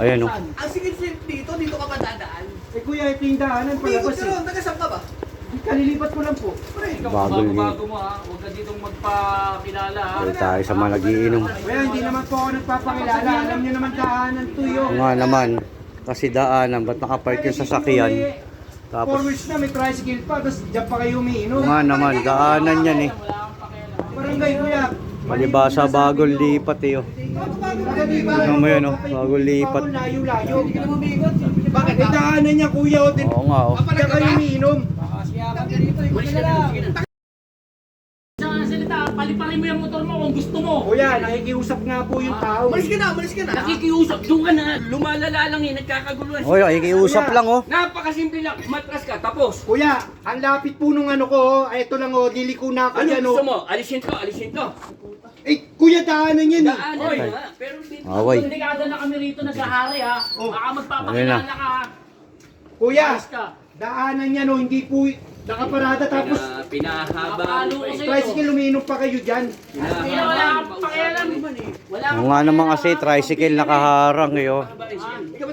Ayan o. Ang sigit dito ka pa dadaan. Eh kuya, ito yung daanan Umikot palabas ka eh. ron, taga-saan ka ba? Kalilipat ko lang po. Pre, Bago mo ha. Huwag ka ditong magpakilala ha. Dahil tayo sa mga nagiinom. Kuya, hindi naman po ako nagpapakilala. Alam niyo naman daanan to yun. Nga naman, kasi daanan, ba't nakapark yung sasakyan? Tapos, 4 wheels na, may tricycle pa, tapos dyan pa kayo umiinom. nga naman, daanan yan eh. Barangay kuya. Palibasa bagong lipat eh oh. Tingnan mo yun oh, bagong lipat. Bagong layo-layo. hindi ka na umikot. Bakit? Eh, daanan niya kuya. O, din, Oo nga oh. dyan kayo umiinom. Walis ka na. Sa salita, paliparin mo yung motor mo kung gusto mo. Kuya, nakikiusap nga po yung tao. Malis ka na, malis ka na. Nakikiusap, doon ka na. Lumalala lang eh, nagkakaguluhan. Oy, ikiusap lang oh. Napakasimple lang, matras ka, tapos. Kuya, ang lapit po nung ano ko, ay ito lang oh, diliko na ako Ano dyan gusto oh. mo? Alisin to, alisin to. Eh, kuya, daanan yan eh. Daanan Oy. nga. Pero dito, Away. dekada na kami rito naghahari ha. Baka magpapakilala Ayun ka. Kuya, Ayos ka. daanan yan oh, hindi po nakaparada tapos Pinahaba Napalo mo ko pa eh. sa'yo. tricycle umiinom pa kayo dyan. Kaya wala kang pakialam. Wala Oo nga naman kasi, tricycle nakaharang eh oh. Ikaw ba?